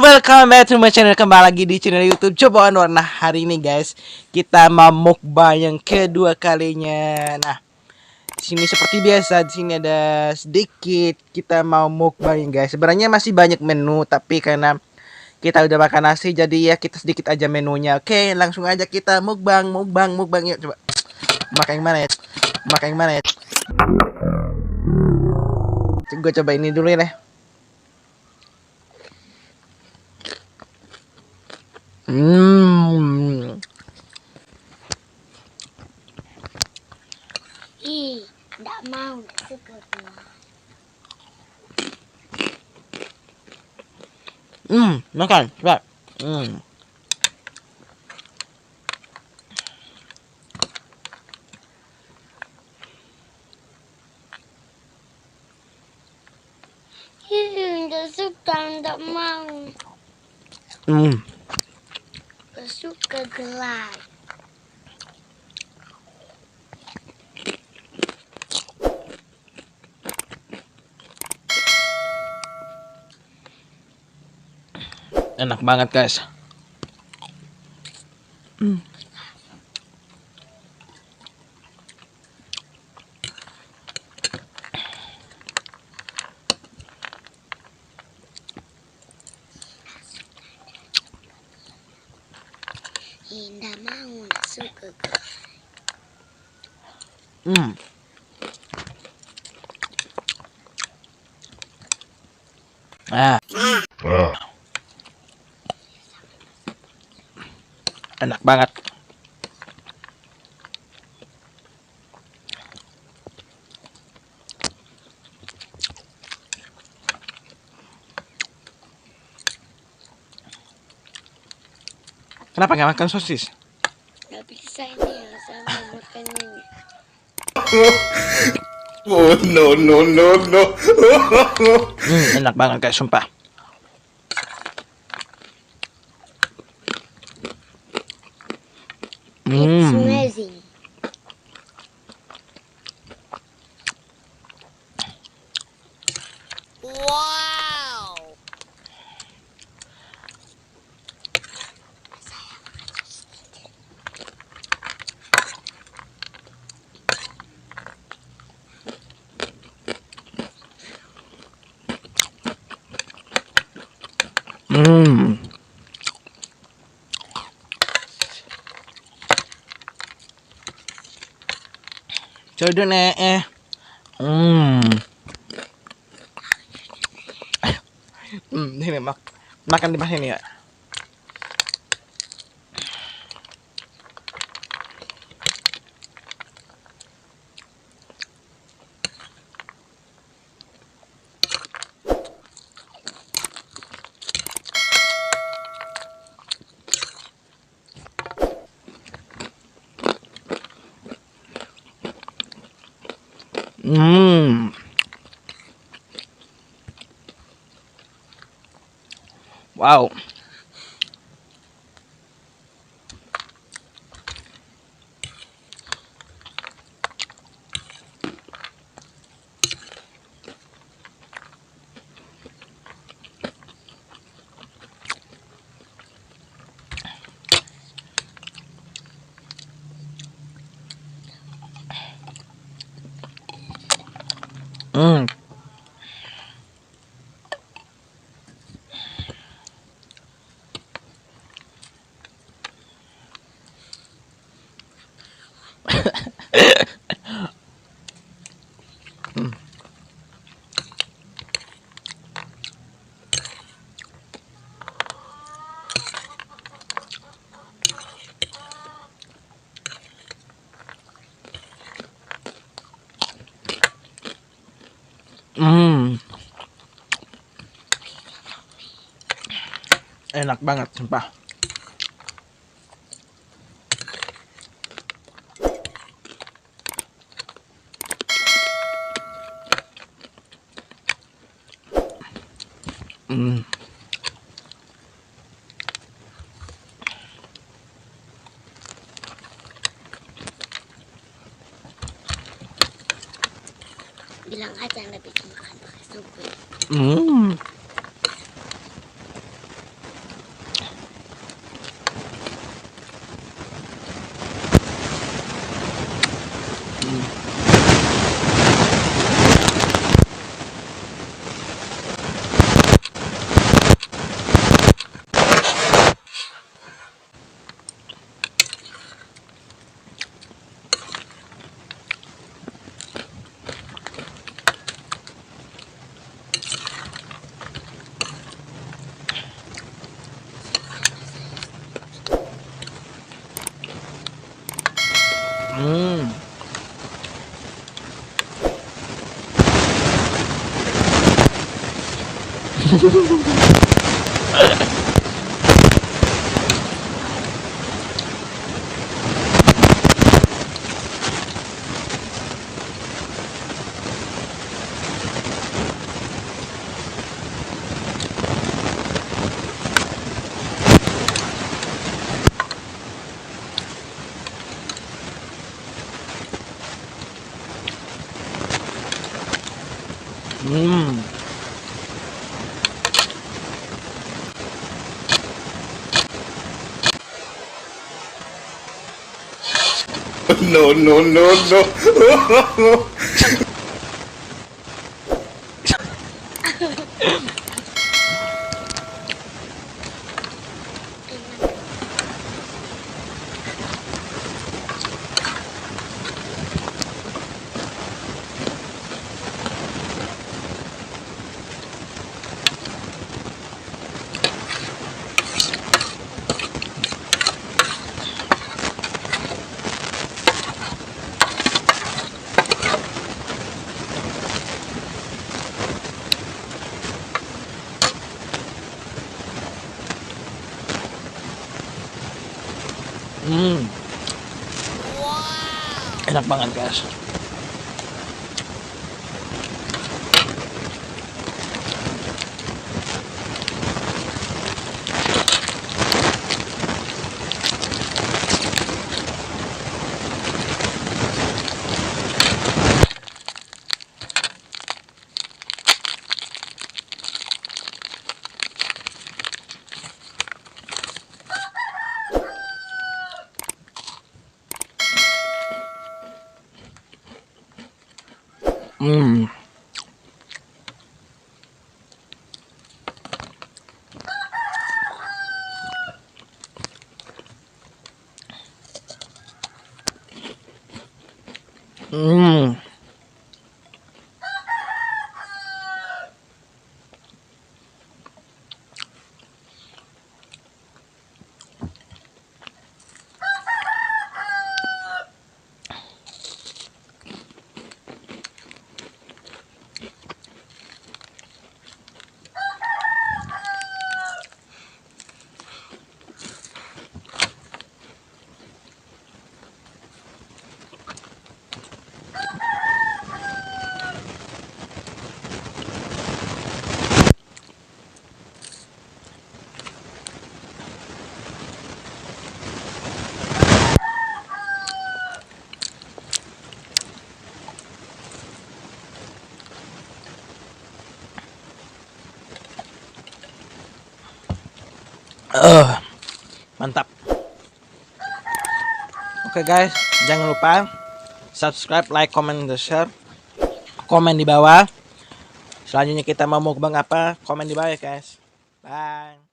Welcome back to my channel. Kembali lagi di channel YouTube Cobaan Warna. Hari ini guys, kita mau mukbang yang kedua kalinya. Nah, di sini seperti biasa, di sini ada sedikit kita mau mukbang guys. Sebenarnya masih banyak menu, tapi karena kita udah makan nasi, jadi ya kita sedikit aja menunya. Oke, langsung aja kita mukbang, mukbang yuk coba. Makan yang mana ya? Makan yang mana ya? Gue coba ini dulu ya deh. Ih, enggak mau, enggak suka gua. Makan, coba. Ih, enggak suka, enggak mau. Enggak suka gelai. Enak banget guys. Ih, enggak mau, enggak suka gelai. Enak banget. Kenapa nggak makan sosis? Enggak bisa ini ya, sama makan ini. Oh no. Enak banget guys, sumpah. It's amazing. Wow. Coba nih. Ini makan di mana ini ya? Wow. Enak banget, sumpah. Bilang aja nggak bikin makan pakai suku. Hmm. No, no, no, no. Hmm. Enak banget guys. Hmm. Hmm. Mantap. Oke guys, jangan lupa subscribe, like, comment, dan share. Komen di bawah. Selanjutnya kita mau mukbang apa? Komen di bawah ya guys. Bye.